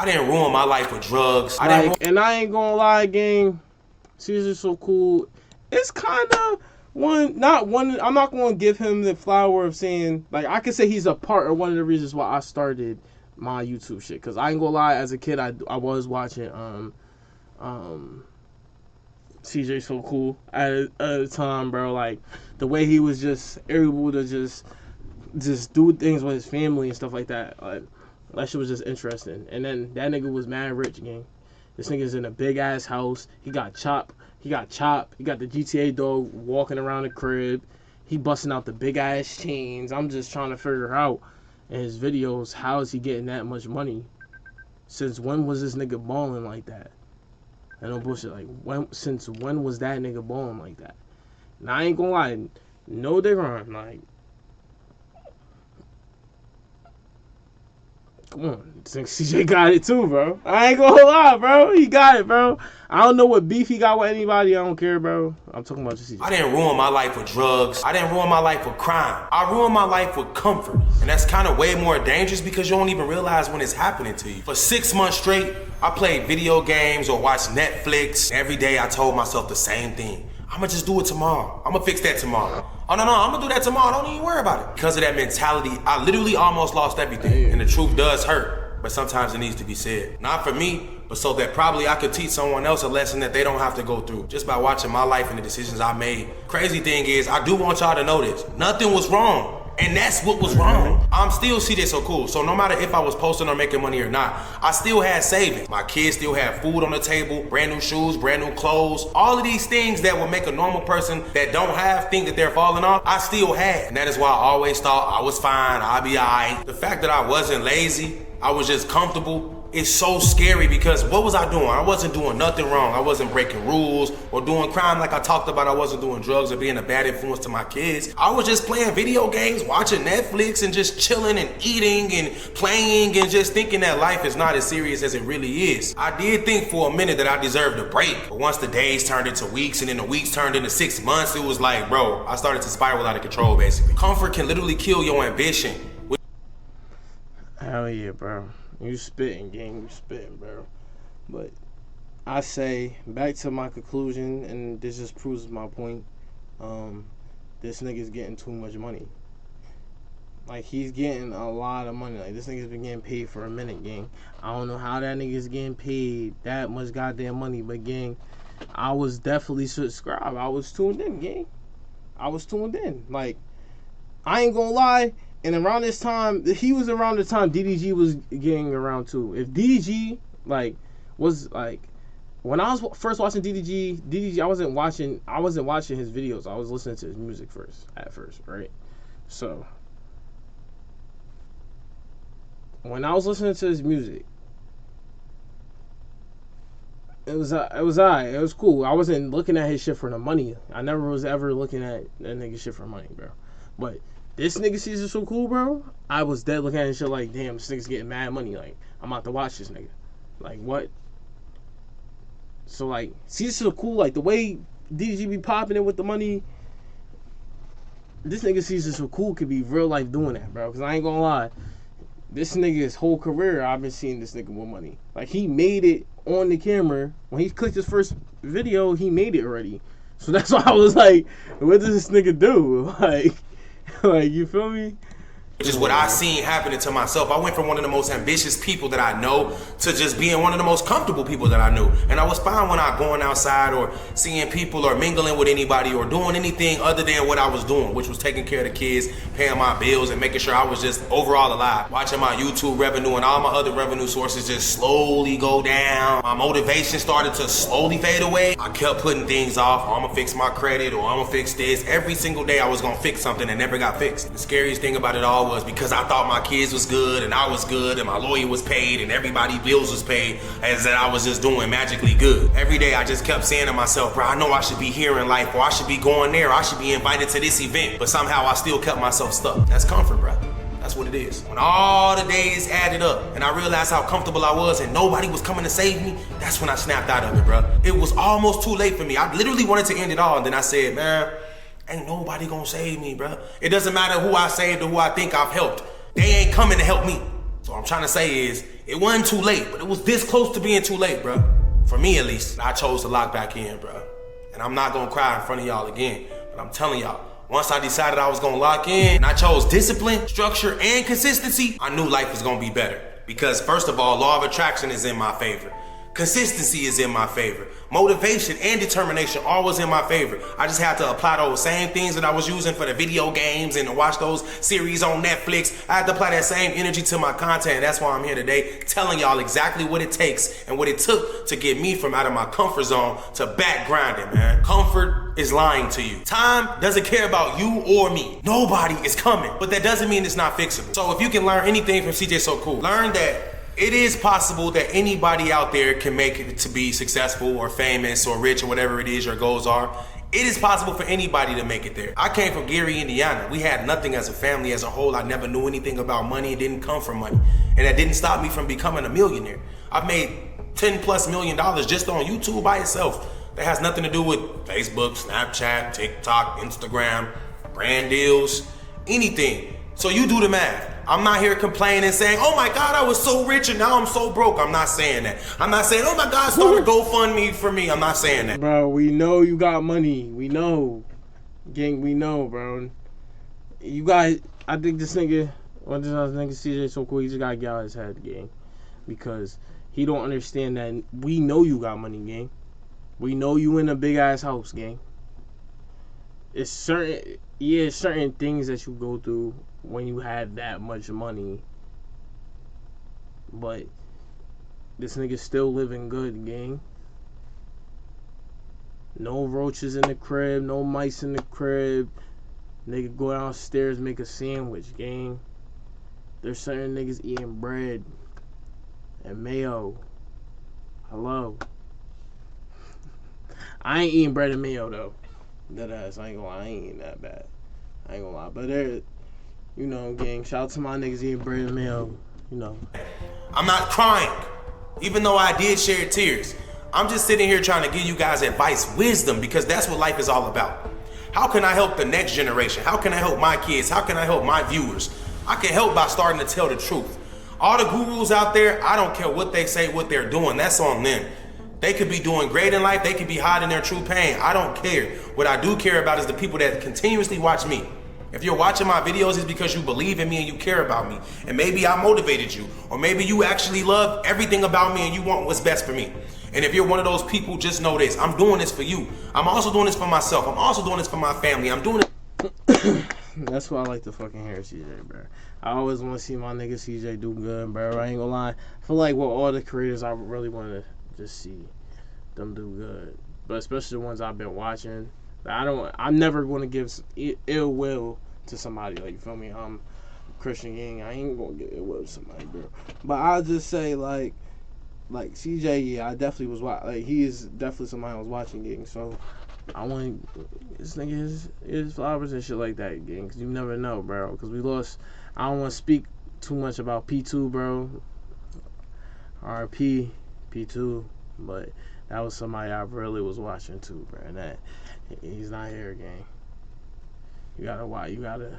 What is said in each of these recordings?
I didn't ruin my life with drugs. And I ain't gonna lie, gang. Caesar So Cool. It's kind of not one. I'm not gonna give him the flower of saying, like, I could say he's a part of one of the reasons why I started my YouTube shit. Cause I ain't gonna lie, as a kid, I was watching CJ So Cool at the time, bro. Like, the way he was just able to just do things with his family and stuff like that. Like, that shit was just interesting. And then that nigga was mad rich, gang. This nigga's in a big ass house. He got Chop. He got the GTA dog walking around the crib. He busting out the big ass chains. I'm just trying to figure out in his videos, how is he getting that much money? Since when was this nigga balling like that? I don't bullshit. Like, since when was that nigga balling like that? And I ain't gonna lie, no dig on. Like, come on, CJ got it too, bro. I ain't gonna lie, bro. He got it, bro. I don't know what beef he got with anybody. I don't care, bro. I'm talking about just CJ. I didn't ruin my life with drugs. I didn't ruin my life with crime. I ruined my life with comfort. And that's kind of way more dangerous because you don't even realize when it's happening to you. For 6 months straight, I played video games or watched Netflix. Every day I told myself the same thing. I'ma just do it tomorrow. I'ma fix that tomorrow. Oh no, I'ma do that tomorrow. Don't even worry about it. Because of that mentality, I literally almost lost everything. And the truth does hurt, but sometimes it needs to be said. Not for me, but so that probably I could teach someone else a lesson that they don't have to go through just by watching my life and the decisions I made. Crazy thing is, I do want y'all to know this. Nothing was wrong. And that's what was wrong. I'm still CJ So Cool. So no matter if I was posting or making money or not, I still had savings. My kids still had food on the table, brand new shoes, brand new clothes. All of these things that would make a normal person that don't have think that they're falling off, I still had. And that is why I always thought I was fine, I'll be all right. The fact that I wasn't lazy, I was just comfortable, it's so scary because what was I doing? I wasn't doing nothing wrong. I wasn't breaking rules or doing crime like I talked about. I wasn't doing drugs or being a bad influence to my kids. I was just playing video games, watching Netflix and just chilling and eating and playing and just thinking that life is not as serious as it really is. I did think for a minute that I deserved a break. But once the days turned into weeks and then the weeks turned into 6 months, it was like, bro, I started to spiral out of control basically. Comfort can literally kill your ambition. Hell yeah, bro. You spitting, gang. You spitting, bro. But I say, back to my conclusion, and this just proves my point. This nigga's getting too much money. Like, he's getting a lot of money. Like, this nigga's been getting paid for a minute, gang. I don't know how that nigga's getting paid that much goddamn money, but, gang, I was definitely subscribed. I was tuned in, gang. I was tuned in. Like, I ain't gonna lie. And around this time, he was around the time DDG was getting around too. If DDG was like, when I was first watching DDG, I wasn't watching his videos. I was listening to his music at first, right? So when I was listening to his music, it was cool. I wasn't looking at his shit for the money. I never was ever looking at that nigga shit for money, bro. But this nigga Caesar So Cool, bro, I was dead looking at his shit like, damn, this nigga's getting mad money. Like, I'm about to watch this nigga. Like, what? So, like, Caesar So Cool, like, the way DDG be popping it with the money, this nigga Caesar So Cool could be real life doing that, bro. Because I ain't gonna lie, this nigga's whole career, I've been seeing this nigga with money. Like, he made it on the camera. When he clicked his first video, he made it already. So that's why I was like, what does this nigga do? Like, you feel me? Which is what I seen happening to myself. I went from one of the most ambitious people that I know to just being one of the most comfortable people that I knew. And I was fine when I going outside or seeing people or mingling with anybody or doing anything other than what I was doing, which was taking care of the kids, paying my bills, and making sure I was just overall alive. Watching my YouTube revenue and all my other revenue sources just slowly go down. My motivation started to slowly fade away. I kept putting things off. Oh, I'm gonna fix my credit, or I'm gonna fix this. Every single day I was gonna fix something that never got fixed. The scariest thing about it all was because I thought my kids was good and I was good and my lawyer was paid and everybody's bills was paid, as that I was just doing magically good. Every day I just kept saying to myself, bro, I know I should be here in life, or I should be going there, I should be invited to this event, but somehow I still kept myself stuck. That's comfort, bro. That's what it is. When all the days added up and I realized how comfortable I was and nobody was coming to save me, that's when I snapped out of it, bro. It was almost too late for me. I literally wanted to end it all, and then I said, man, ain't nobody gonna save me, bro. It doesn't matter who I saved or who I think I've helped. They ain't coming to help me. So what I'm trying to say is, It wasn't too late, but it was this close to being too late, bro. For me, at least. I chose to lock back in, bro. And I'm not gonna cry in front of y'all again, but I'm telling y'all, once I decided I was gonna lock in and I chose discipline, structure, and consistency, I knew life was gonna be better. Because first of all, law of attraction is in my favor. Consistency is in my favor. Motivation and determination always in my favor. I just had to apply those same things that I was using for the video games and to watch those series on Netflix. I had to apply that same energy to my content, and that's why I'm here today telling y'all exactly what it takes and what it took to get me from out of my comfort zone to back grinding, man. Comfort is lying to you. Time doesn't care about you or me. Nobody is coming, but that doesn't mean it's not fixable. So if you can learn anything from CJ So Cool, learn that it is possible that anybody out there can make it to be successful or famous or rich or whatever it is your goals are. It is possible for anybody to make it there. I came from Gary, Indiana. We had nothing as a family as a whole. I never knew anything about money. It didn't come from money. And that didn't stop me from becoming a millionaire. I've made $10+ million just on YouTube by itself. That has nothing to do with Facebook, Snapchat, TikTok, Instagram, brand deals, anything. So you do the math. I'm not here complaining saying, oh my God, I was so rich and now I'm so broke. I'm not saying that. I'm not saying, oh my God, start a GoFundMe for me. I'm not saying that. Bro, we know you got money. We know. Gang, we know, bro. You got, I think this nigga, CJ So Cool, he just got to get out of his head, gang. Because he don't understand that we know you got money, gang. We know you in a big ass house, gang. It's certain things that you go through when you have that much money, but this nigga's still living good, gang. No roaches in the crib, no mice in the crib. Nigga go downstairs, make a sandwich, gang. There's certain niggas eating bread and mayo. Hello. I ain't eating bread and mayo though. Deadass, I ain't gonna lie, I ain't eating that bad. I ain't gonna lie, but there, you know, gang, shout out to my niggas eating bread and mayo, you know. I'm not crying, even though I did shed tears. I'm just sitting here trying to give you guys advice, wisdom, because that's what life is all about. How can I help the next generation? How can I help my kids? How can I help my viewers? I can help by starting to tell the truth. All the gurus out there, I don't care what they say, what they're doing, that's on them. They could be doing great in life, they could be hiding their true pain. I don't care. What I do care about is the people that continuously watch me. If you're watching my videos, it's because you believe in me and you care about me. And maybe I motivated you. Or maybe you actually love everything about me and you want what's best for me. And if you're one of those people, just know this. I'm doing this for you. I'm also doing this for myself. I'm also doing this for my family. I'm doing it. That's why I like to fucking hear CJ, bro. I always want to see my nigga CJ do good, bro. I ain't gonna lie. I feel like with all the creators, I really want to just see them do good. But especially the ones I've been watching. I'm never going to give ill will to somebody, like, you feel me? I'm Christian Gang. I ain't going to get ill will to somebody, bro. But I'll just say, like CJ, yeah, I definitely was watching. Like, he is definitely somebody I was watching, gang. So I want this nigga his flowers and shit like that, gang. Because you never know, bro. Because we lost. I don't want to speak too much about P2, bro. RP P2, but that was somebody I really was watching too, bro. And that he's not here, gang. You gotta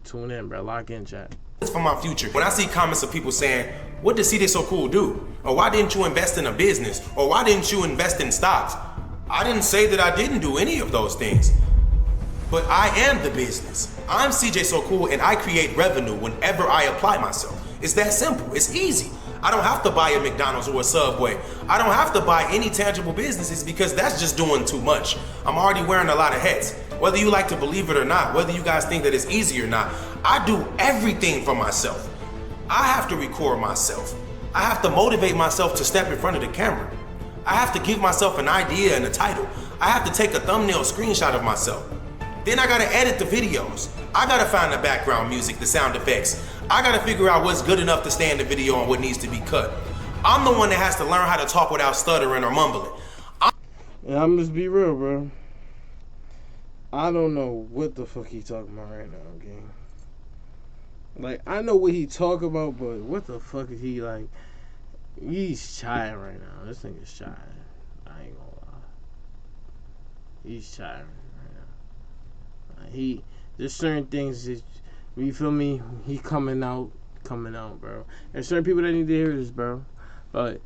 tune in, bro. Lock in, chat. It's for my future. When I see comments of people saying, what did CJ So Cool do? Or why didn't you invest in a business? Or why didn't you invest in stocks? I didn't say that I didn't do any of those things. But I am the business. I'm CJ So Cool and I create revenue whenever I apply myself. It's that simple. It's easy. I don't have to buy a McDonald's or a Subway. I don't have to buy any tangible businesses because that's just doing too much. I'm already wearing a lot of hats. Whether you like to believe it or not, whether you guys think that it's easy or not, I do everything for myself. I have to record myself. I have to motivate myself to step in front of the camera. I have to give myself an idea and a title. I have to take a thumbnail screenshot of myself. Then I gotta edit the videos. I gotta find the background music, the sound effects. I gotta figure out what's good enough to stay in the video and what needs to be cut. I'm the one that has to learn how to talk without stuttering or mumbling. I'm just be real, bro. I don't know what the fuck he talking about right now, gang. Like, I know what he talk about, but what the fuck is he like? He's shy right now. This nigga's shy. I ain't gonna lie. He's shy right now. There's certain things that, you feel me? He coming out coming out, bro. There's certain people that need to hear this, bro. But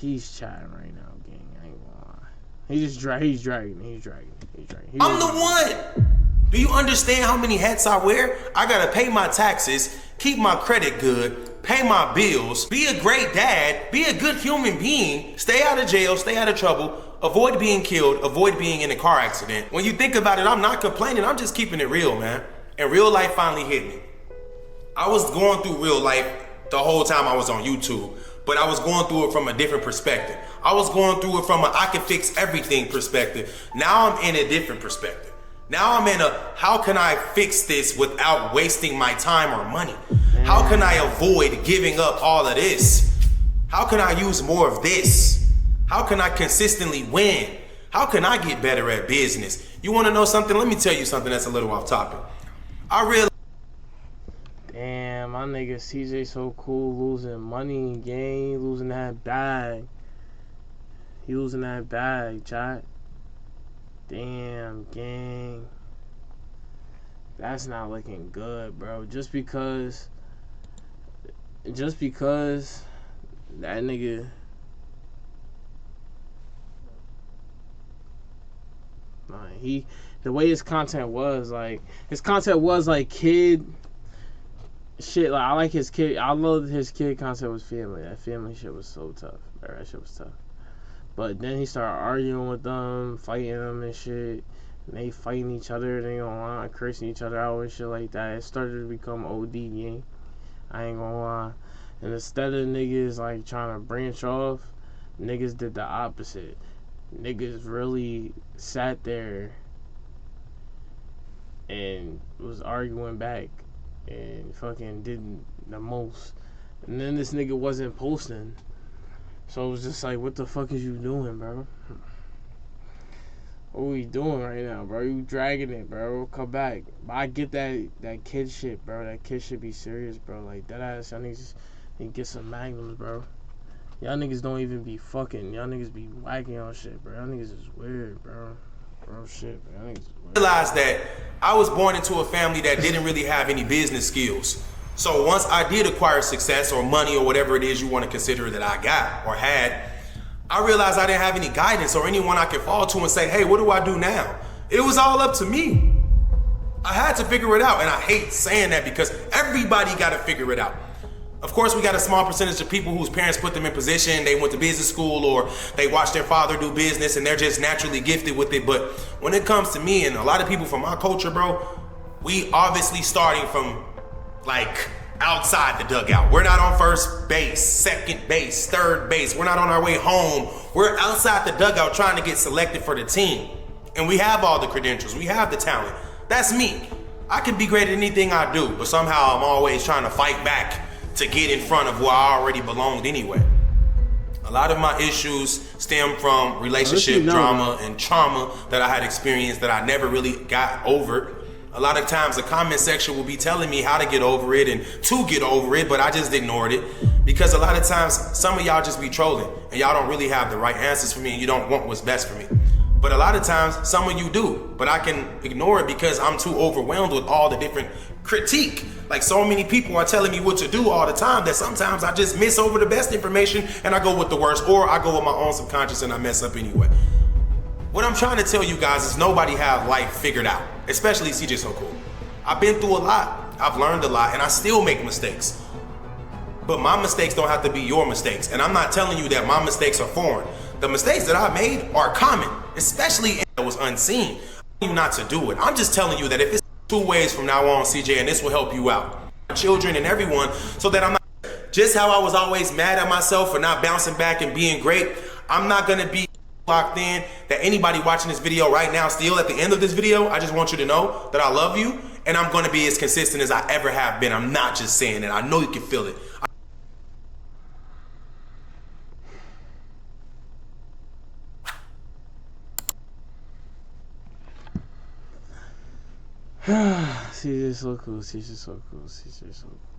he's chatting right now, gang. I ain't gonna lie. He's dragging. I'm the one. Do you understand how many hats I wear? I gotta pay my taxes, keep my credit good, pay my bills, be a great dad, be a good human being, stay out of jail, stay out of trouble, avoid being killed, avoid being in a car accident. When you think about it, I'm not complaining, I'm just keeping it real, man. And real life finally hit me. I was going through real life the whole time I was on YouTube, but I was going through it from a different perspective. I was going through it from a I can fix everything perspective. Now I'm in a different perspective. Now I'm in a, how can I fix this without wasting my time or money? How can I avoid giving up all of this? How can I use more of this? How can I consistently win? How can I get better at business? You wanna know something? Let me tell you something that's a little off topic. I realized. Damn, my nigga CJ so cool, losing money in game, losing that bag. He losing that bag, chat. Damn, gang. That's not looking good, bro. Just because that nigga the way his content was like kid shit. Like I like his kid. I love his kid content was family. That family shit was so tough, bro. That shit was tough. But then he started arguing with them, fighting them and shit. And they fighting each other, they gonna lie, cursing each other out and shit like that. It started to become OD gang. I ain't gonna lie. And instead of niggas like trying to branch off, niggas did the opposite. Niggas really sat there and was arguing back and fucking did the most. And then this nigga wasn't posting. So it was just like, what the fuck is you doing, bro? What are we doing right now, bro? You dragging it, bro. Come back. But I get that kid shit, bro. That kid should be serious, bro. Like, that ass, y'all niggas need to get some magnums, bro. Y'all niggas don't even be fucking. Y'all niggas be whacking on shit, bro. Y'all niggas is weird, bro. Bro, shit, bro. Y'all niggas is weird. I realized that I was born into a family that didn't really have any business skills. So once I did acquire success or money or whatever it is you want to consider that I got or had, I realized I didn't have any guidance or anyone I could fall to and say, hey, what do I do now? It was all up to me. I had to figure it out, and I hate saying that because everybody got to figure it out. Of course, we got a small percentage of people whose parents put them in position, they went to business school or they watched their father do business and they're just naturally gifted with it. But when it comes to me and a lot of people from my culture, bro, we obviously starting from like outside the dugout. We're not on first base, second base, third base. We're not on our way home. We're outside the dugout trying to get selected for the team. And we have all the credentials. We have the talent. That's me. I can be great at anything I do, but somehow I'm always trying to fight back to get in front of where I already belonged anyway. A lot of my issues stem from relationship drama and trauma that I had experienced that I never really got over. A lot of times the comment section will be telling me how to get over it and to get over it, but I just ignored it because a lot of times some of y'all just be trolling and y'all don't really have the right answers for me and you don't want what's best for me. But a lot of times some of you do, but I can ignore it because I'm too overwhelmed with all the different critique. Like so many people are telling me what to do all the time that sometimes I just miss over the best information and I go with the worst, or I go with my own subconscious and I mess up anyway. What I'm trying to tell you guys is nobody have life figured out, especially CJ So Cool. I've been through a lot, I've learned a lot, and I still make mistakes. But my mistakes don't have to be your mistakes, and I'm not telling you that my mistakes are foreign. The mistakes that I made are common, especially that was unseen. I'm telling you not to do it. I'm just telling you that if it's 2 ways from now on, CJ, and this will help you out, children and everyone, so that I'm not just how I was always mad at myself for not bouncing back and being great. I'm not gonna be locked in that anybody watching this video right now, still at the end of this video, I just want you to know that I love you and I'm gonna be as consistent as I ever have been. I'm not just saying it. I know you can feel it. CJ So Cool, CJ So Cool, CJ So Cool.